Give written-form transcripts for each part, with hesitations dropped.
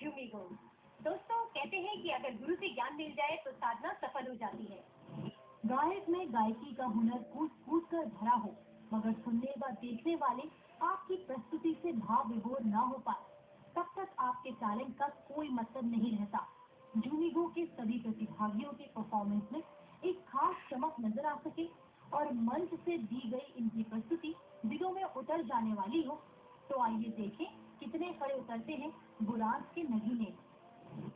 झूमिगो। दोस्तों कहते हैं कि अगर गुरु से ज्ञान मिल जाए तो साधना सफल हो जाती है। गायक में गायकी का हुनर कूट कूट कर भरा हो, मगर सुनने व देखने वाले आपकी प्रस्तुति से भाव विभोर न हो पाए, तब तक आपके टैलेंट का कोई मतलब नहीं रहता। झूमिगो के सभी प्रतिभागियों के परफॉर्मेंस में एक खास चमक नजर आ सके और मंच से दी गई इनकी प्रस्तुति दिलों में उतर जाने वाली हो, तो आइए देखें कितने खड़े उतरते हैं बुरांस के नगीने।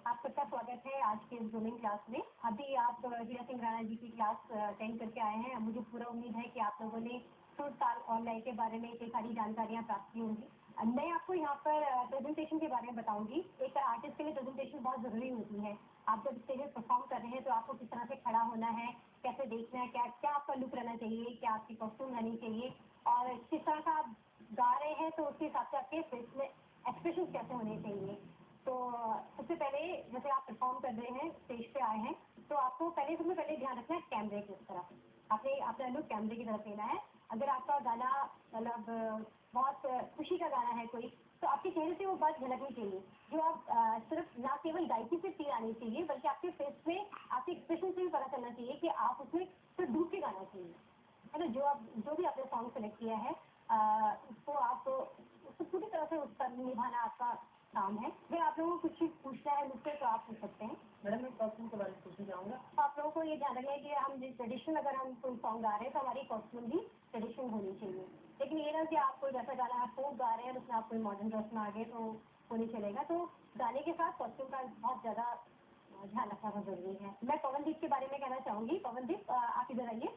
आप सबका स्वागत है आज के जूमिंग क्लास में। अभी आप हीरा सिंह राणा जी की क्लास अटेंड करके आए हैं। मुझे पूरा उम्मीद है कि आप लोगों ने सुर ताल और लय के बारे में कई सारी जानकारियां प्राप्त की होंगी। मैं आपको यहाँ पर प्रेजेंटेशन के बारे में बताऊंगी। एक आर्टिस्ट के लिए प्रेजेंटेशन बहुत जरूरी होती है। आप जब स्टेज पर परफॉर्म कर रहे हैं तो आपको किस तरह से खड़ा होना है, कैसे देखना है, क्या क्या आपका लुक रहना चाहिए, क्या आपकी कॉस्ट्यूम रहनी चाहिए, और किस तरह का आप गा रहे हैं तो उसके हिसाब से आपके फेस में एक्सप्रेशन कैसे होने चाहिए। तो सबसे पहले जैसे आप परफॉर्म कर रहे हैं, स्टेज पे आए हैं, तो आपको सबसे पहले ध्यान रखना है कैमरे की तरफ। आपने अपना लुक कैमरे की तरफ लेना है। अगर आपका गाना मतलब बहुत खुशी का गाना है कोई, तो आपके चेहरे से वो बात झलकनी चाहिए। जो आप सिर्फ ना केवल गायकी से फील आनी चाहिए, बल्कि आपके फेस में आपके एक्सप्रेशन से भी पता चलना चाहिए कि आप उसमें सिर्फ डूब के गाना चाहिए, है ना। जो भी आपने सॉन्ग सेलेक्ट किया है उसको आप उसको पूरी तरह से उसका निभाना आपका काम है। फिर आप लोगों को कुछ चीज पूछना है मुझसे तो आप पूछ सकते हैं। मैडम मैं कॉस्ट्यूम के बारे में पूछना चाहूँगा। आप लोगों को ये ध्यान रखना है कि हम जिस ट्रेडिशनल अगर हम कोई सॉन्ग गा रहे हैं तो हमारी कॉस्ट्यूम भी ट्रेडिशनल होनी चाहिए। लेकिन ये ना कि आप कोई वैसा गाना आप फोक गा रहे हैं उसमें आप कोई मॉडर्न ड्रेस में आ गए तो वो नहीं चलेगा। तो गाने के साथ कॉस्ट्यूम का बहुत ज्यादा ध्यान रखना बहुत जरूरी है। मैं पवनदीप के बारे में कहना चाहूंगी। पवनदीप आप इधर आइए।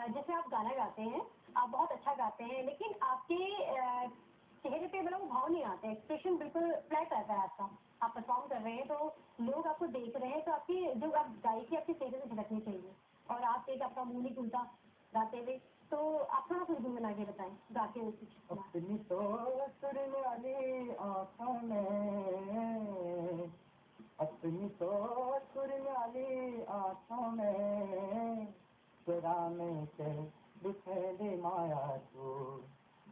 जैसे आप गाना गाते हैं, आप बहुत अच्छा गाते हैं, लेकिन आपके चेहरे पे मतलब भाव नहीं आते, एक्सप्रेशन बिल्कुल फ्लैट रहता है आपका। आप परफॉर्म कर रहे हैं तो लोग आपको देख रहे हैं तो आपकी जो आप गायकी आपके चेहरे से झलकनी चाहिए, और आप एक आपका मुंह नहीं खुलता गाते हुए। तो आप थोड़ा कुछ गुनगुना के बताएं गाते हुए कुछ। अपनी तो सुरने वाली आँखों में, अपनी तो सुरने वाली आँखों में जरा में कह दिखे दे माया तू,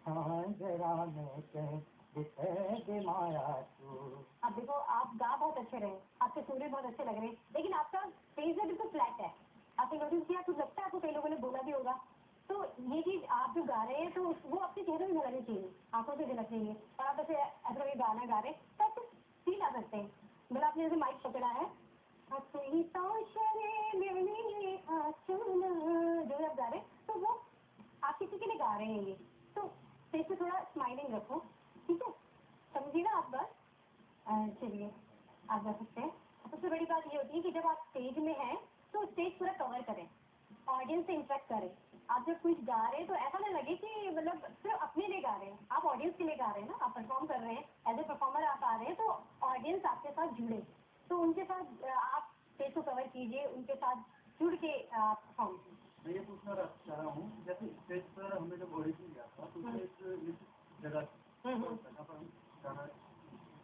हाँ जरा में कह दिखे दे माया तू। अब देखो आप गा बहुत अच्छे रहे, आपके सुर बहुत अच्छे लग रहे हैं, लेकिन आपका फेस है बिल्कुल फ्लैट है। आपने नोटिस किया, कुछ लगता है आपको कई लोगों ने बोला भी होगा। तो ये चीज आप जो गा रहे हैं तो वो आपके चेहरे में झलकनी चाहिए, आंखों से झलकनी चाहिए। और आप ऐसे अगर ये गाना गा रहे हैं तो आप कुछ फील आ सकते हैं। मतलब आपने जैसे माइक पकड़ा है, अपनी तो शर्मीली आँखों में, जो आप गा रहे हैं तो वो आप किसी के लिए गा रहे हैं। ये तो फेस पे थोड़ा स्माइलिंग रखो, ठीक है, समझिए ना आप बात। चलिए आप गा सकते हैं। सबसे बड़ी बात ये होती है कि जब आप स्टेज में हैं तो स्टेज पूरा कवर करें, ऑडियंस से इंटरेक्ट करें। आप जब कुछ गा रहे हैं तो ऐसा ना लगे कि मतलब सिर्फ अपने लिए गा रहे हैं, आप ऑडियंस के लिए गा रहे हैं ना। आप परफॉर्म कर रहे हैं, एज ए परफॉर्मर आप आ रहे हैं, तो ऑडियंस आपके साथ जुड़े, तो उनके साथ आप स्टेज को कवर कीजिए, उनके साथ जुड़ के आप परफॉर्म कीजिए। मैं ये पूछना चाह रहा हूँ, जैसे स्टेज पर हमने जब ऑडिशन किया था तो उसमें एक निश्चित जगह जहाँ पर हम गाना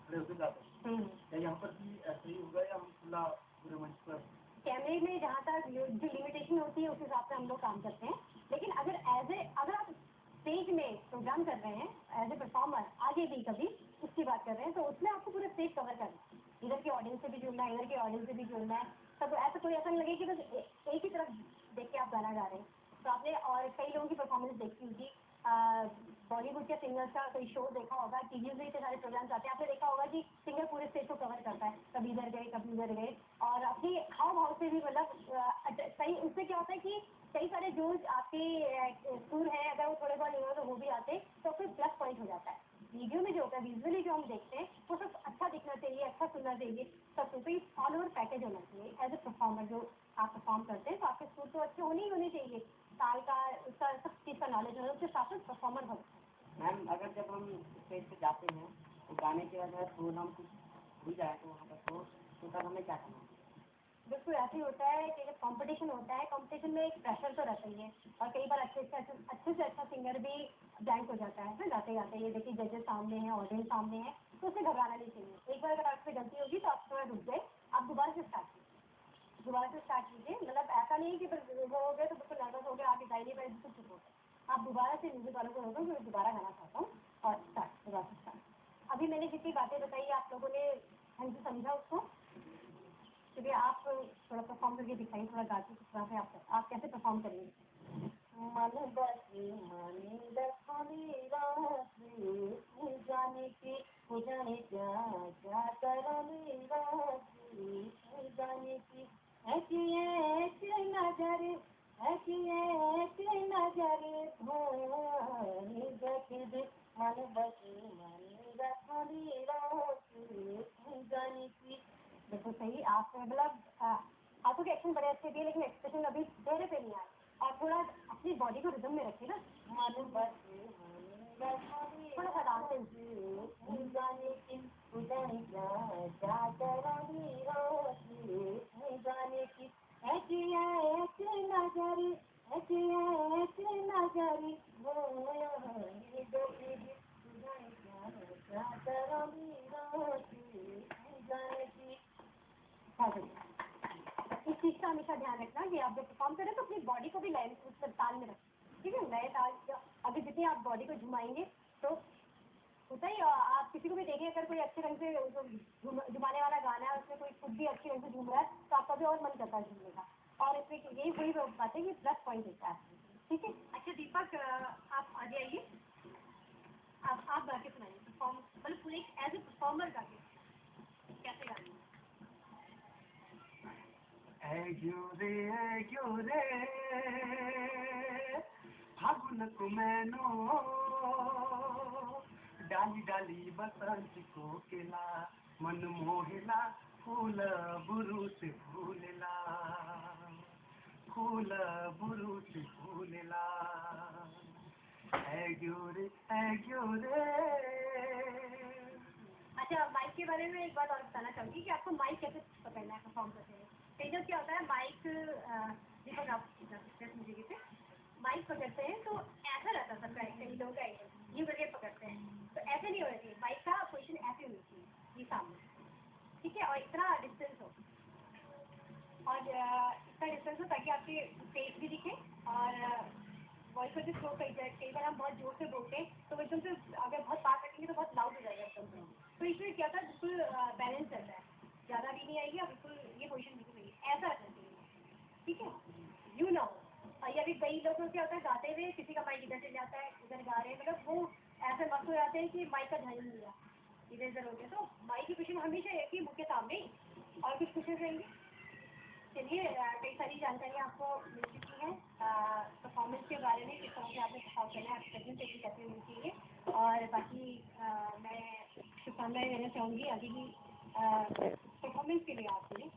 खड़े होकर गाते हैं, क्या यहाँ पर भी ऐसे ही होगा या हम खुला पूरे मंच पर? कैमरे में जहाँ तक जो लिमिटेशन होती है उस हिसाब से हम लोग काम करते हैं। लेकिन अगर आप स्टेज में प्रोग्राम कर रहे हैं एज ए परफॉर्मर, आगे भी कभी उसकी बात कर रहे हैं, तो उसमें आपको पूरा स्टेज कवर करना है। इधर के ऑडियंस से भी जुड़ना है, इधर के ऑडियंस से भी जुड़ना है। तब ऐसा कोई ऐसा नहीं लगे कि बस एक ही तरफ देख के आप गाना गा रहे हैं। तो आपने और कई लोगों की परफॉर्मेंस देखी होगी, बॉलीवुड के सिंगर्स का कोई शो देखा होगा, टीवी में इतने सारे प्रोग्राम्स आते हैं, आपने देखा होगा कि सिंगर पूरे स्टेज को कवर करता है, कभी इधर गए कभी उधर गए, और अपनी हाव भाव से भी मतलब कई उससे क्या होता है कि कई सारे जो आपके सुर हैं अगर वो थोड़े बहुत इधर हो भी आते तो फिर प्लस पॉइंट हो जाता है। वीडियो में जो होता है, विजुअली जो हम देखते हैं वो सब अच्छा दिखना चाहिए, अच्छा सुनना चाहिए, सब कुछ ऑल ओवर पैकेज होना चाहिए। एज ए परफॉर्मर जो आप परफॉर्म करते हैं तो आपके सुर तो अच्छे होने चाहिए, ताल का उसका सब चीज़ का नॉलेज होना, उसके साथ साथ परफॉर्मर हो। मैम अगर जब हम स्टेज पे जाते हैं तो गाने के बाद अगर प्रोग्राम कुछ हो जाए तो वहाँ पर तो तब हमें क्या करना है? बिल्कुल ऐसे ही होता है कि जब कंपटीशन होता है, कंपटीशन में एक प्रेशर तो रहता ही है, और कई बार अच्छे से अच्छा सिंगर भी ब्लैंक हो जाता है ना गाते गाते। ये देखिए जजेस सामने हैं, ऑडियंस सामने है, तो उसे घबराना नहीं चाहिए। एक बार अगर आपसे गलती होगी तो आप थोड़ा रुक गए, आप दोबारा से स्टार्ट कीजिए। मतलब ऐसा नहीं कि वो हो गए तो बिल्कुल नर्वस हो गए, आगे गा ही नहीं पाए, बिल्कुल चुप हो गए। आप दोबारा से म्यूजिक वालों को रोको, मैं दोबारा गाना चाहता हूँ, और स्टार्ट दोबारा से स्टार्ट। अभी मैंने मैंने जितनी बातें बताई आप लोगों ने ढंग से समझा उसको? चलिए आप थोड़ा परफॉर्म करके दिखाइए, थोड़ा गा के किस तरह से आप कैसे परफॉर्म करेंगे? मन बसी मानी दखानी रात जाने की जाने क्या क्या करनी रात जाने की ऐसी नजर धोनी देखे दे मन बसी मानी दखानी रात जाने की। देखो सही आप मतलब आपको के एक्शन बड़े अच्छे दिए लेकिन एक्सप्रेशन अभी चेहरे पे नहीं आए और थोड़ा अपनी बॉडी को रिदम में रखिए ना। थोड़ा सा डांस जाने की जाने की ऐसी नजरी इस चीज का हमेशा ध्यान रखना कि आप जब परफॉर्म करें तो अपनी बॉडी को भी लय ताल में रखें, ठीक है? लय ताल अगर जितनी आप बॉडी को घुमाएंगे तो होता ही आप किसी को भी देखें अगर कोई अच्छे ढंग से घुमाने वाला गाना है उसमें कोई खुद भी अच्छे ढंग से झूम रहा है तो आपका भी और मन करता है झूमने का और इसमें यही वही बात है कि प्लस पॉइंट देता है, ठीक है? अच्छा दीपक आप आगे आइए, आप गा के सुनाइए परफॉर्म मतलब पूरे एज ए परफॉर्मर गा के कैसे गाएंगे? ऐ फागुन को मैनो डाली डाली बसंत को केला मन मोहिला फूल बुरुस फूलला फूल बुरुस फूलला ऐ ग्योरे अच्छा माइक के बारे में एक बात और बताना चाहूँगी कि आपको माइक कैसे पकड़ना है परफॉर्म करते हैं। कई लोग क्या होता है माइक दीपक आप मुझे कहते माइक पकड़ते हैं तो ऐसा रहता है सबका कई लोग का यूँ करके पकड़ते हैं तो ऐसे नहीं होना चाहिए, माइक का पोजिशन ऐसे होनी चाहिए ये सामने, ठीक है? और इतना डिस्टेंस हो और इतना डिस्टेंस हो ताकि आपके फेस भी दिखे और वॉइस को जो कई बार हम बहुत जोर से बोलते हैं तो एकदम से अगर बहुत पास रखेंगे तो बहुत लाउड हो जाएगा एकदम से, तो इसमें क्या होता है बिल्कुल बैलेंस रहता है, ज़्यादा भी नहीं आएगी और बिल्कुल ये पोजीशन बिल्कुल नहीं है ऐसा रखना चाहिए, ठीक है? यू नो या फिर कई लोगों क्या होता है गाते हुए किसी का माइक इधर चल जाता है इधर गा रहे हैं मतलब वो ऐसे मस्त हो जाते हैं कि माइक का ध्यान नहीं दिया इधर इधर हो गया, तो माइक की पोजीशन हमेशा एक ही मुँह के सामने और कुछ क्वेश्चन रहेंगे। चलिए कई सारी जानकारी आपको मिल चुकी है परफॉर्मेंस के बारे में, किस तरह से आपने परफॉर्म करना है, प्रेजेंटेशन कैसे होनी चाहिए और बाकी मैं शुभकामनाएं देना चाहूँगी आगे की परफॉर्मेंस के लिए आपके लिए।